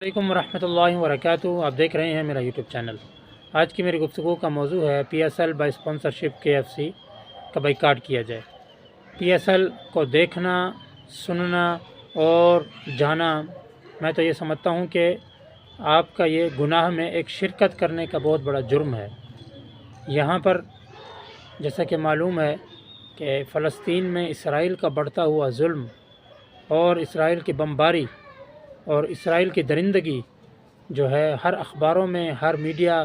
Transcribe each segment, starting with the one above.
علیکم ورحمۃ اللہ وبرکاتہ۔ آپ دیکھ رہے ہیں میرا یوٹیوب چینل۔ آج کی میری گفتگو کا موضوع ہے P S L by sponsorship کے ایف سی کا بائیکاٹ کیا جائے۔ پی ایس ایل کو دیکھنا، سننا اور جانا، میں تو یہ سمجھتا ہوں کہ آپ کا یہ گناہ میں ایک شرکت کرنے کا بہت بڑا جرم ہے۔ یہاں پر جیسا کہ معلوم ہے کہ فلسطین میں اسرائیل کا بڑھتا ہوا ظلم اور اسرائیل کی بمباری اور اسرائیل کی درندگی جو ہے ہر اخباروں میں، ہر media,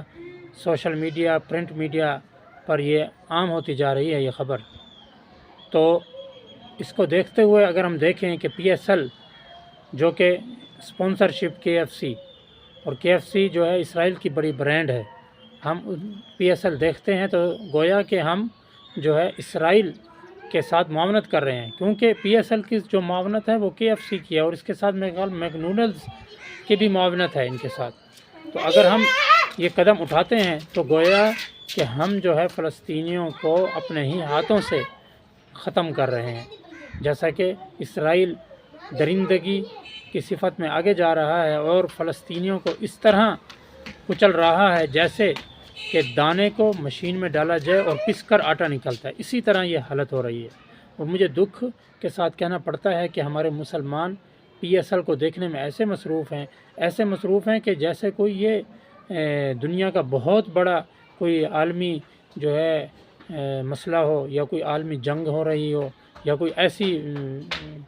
social media, print media پر یہ عام ہوتی جا رہی ہے یہ خبر۔ تو اس کو دیکھتے ہوئے اگر ہم دیکھیں کہ پی ایس ایل جو کہ اسپانسرشپ کے ایف سی، اور کے ایف سی جو ہے اسرائیل کی بڑی برانڈ ہے، ہم پی ایس ایل دیکھتے ہیں تو گویا کہ ہم جو ہے اسرائیل کے ساتھ معاونت کر رہے ہیں، کیونکہ پی ایس ایل کی جو معاونت ہے وہ کے ایف سی کی ہے، اور اس کے ساتھ میرے خیال میکڈونلڈز کی بھی معاونت ہے ان کے ساتھ۔ تو اگر ہم یہ قدم اٹھاتے ہیں تو گویا کہ ہم جو ہے فلسطینیوں کو اپنے ہی ہاتھوں سے ختم کر رہے ہیں، جیسا کہ اسرائیل درندگی کی صفت میں آگے جا رہا ہے اور فلسطینیوں کو اس طرح کچل رہا ہے جیسے کہ دانے کو مشین میں ڈالا جائے اور پس کر آٹا نکلتا ہے، اسی طرح یہ حالت ہو رہی ہے۔ اور مجھے دکھ کے ساتھ کہنا پڑتا ہے کہ ہمارے مسلمان پی ایس ایل کو دیکھنے میں ایسے مصروف ہیں کہ جیسے کوئی یہ دنیا کا بہت بڑا کوئی عالمی جو ہے مسئلہ ہو، یا کوئی عالمی جنگ ہو رہی ہو، یا کوئی ایسی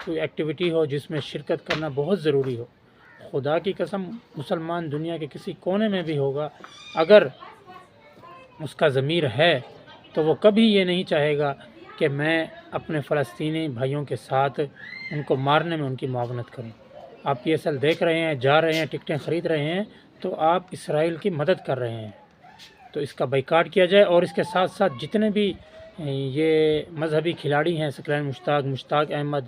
کوئی ایکٹیویٹی ہو جس میں شرکت کرنا بہت ضروری ہو۔ خدا کی قسم مسلمان دنیا کے کسی کونے میں بھی ہوگا، اگر اس کا ضمیر ہے تو وہ کبھی یہ نہیں چاہے گا کہ میں اپنے فلسطینی بھائیوں کے ساتھ ان کو مارنے میں ان کی معاونت کروں۔ آپ پی ایس ایل دیکھ رہے ہیں، جا رہے ہیں، ٹکٹیں خرید رہے ہیں، تو آپ اسرائیل کی مدد کر رہے ہیں۔ تو اس کا بائیکاٹ کیا جائے، اور اس کے ساتھ ساتھ جتنے بھی یہ مذہبی کھلاڑی ہیں، ثقلین مشتاق احمد،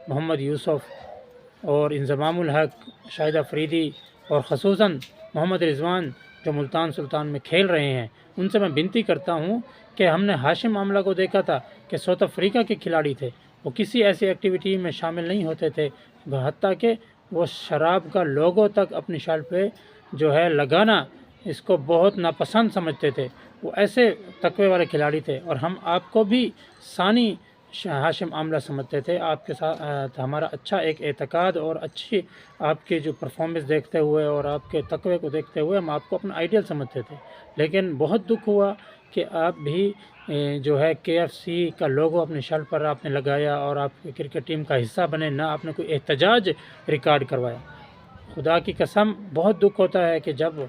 محمد یوسف اور انضمام الحق، شاہد افریدی، اور خصوصاً محمد رضوان جو ملتان سلطان میں کھیل رہے ہیں، ان سے میں بنتی کرتا ہوں کہ ہم نے ہاشم عاملہ کو دیکھا تھا کہ ساؤتھ افریقہ کے کھلاڑی تھے، وہ کسی ایسی ایکٹیویٹی میں شامل نہیں ہوتے تھے، حتیٰ کہ وہ شراب کا لوگو تک اپنی شرٹ پہ جو ہے لگانا اس کو بہت ناپسند سمجھتے تھے۔ وہ ایسے تقوی والے کھلاڑی تھے، اور ہم آپ کو بھی ثانی ہاشم عاملہ سمجھتے تھے۔ آپ کے ساتھ ہمارا اچھا ایک اعتقاد اور اچھی آپ کی جو پرفارمنس دیکھتے ہوئے اور آپ کے تقوی کو دیکھتے ہوئے ہم آپ کو اپنا آئیڈیل سمجھتے تھے، لیکن بہت دکھ ہوا کہ آپ بھی جو ہے کے ایف سی کا لوگو اپنے شرٹ پر آپ نے لگایا اور آپ کی کرکٹ ٹیم کا حصہ بنے، نہ آپ نے کوئی احتجاج ریکارڈ کروایا۔ خدا کی قسم بہت دکھ ہوتا ہے کہ جب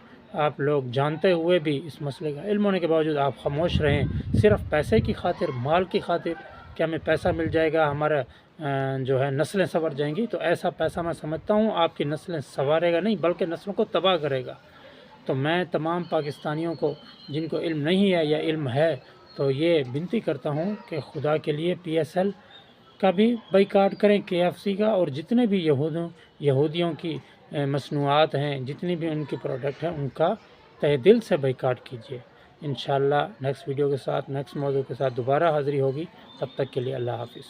آپ لوگ جانتے ہوئے بھی اس مسئلے کا علم ہونے کے باوجود آپ خاموش رہیں، صرف پیسے کی خاطر، مال کی خاطر کہ ہمیں پیسہ مل جائے گا، ہمارا جو ہے نسلیں سنور جائیں گی۔ تو ایسا پیسہ میں سمجھتا ہوں آپ کی نسلیں سنوارے گا نہیں، بلکہ نسلوں کو تباہ کرے گا۔ تو میں تمام پاکستانیوں کو جن کو علم نہیں ہے یا علم ہے تو یہ بنتی کرتا ہوں کہ خدا کے لیے پی ایس ایل کا بھی بائیکاٹ کریں، کے ایف سی کا، اور جتنے بھی یہودیوں کی مصنوعات ہیں، جتنی بھی ان کی پروڈکٹ ہیں، ان کا تہ دل سے بائیکاٹ کیجیے۔ انشاءاللہ نیکسٹ ویڈیو کے ساتھ، نیکسٹ موضوع کے ساتھ دوبارہ حاضری ہوگی، تب تک کے لیے اللہ حافظ۔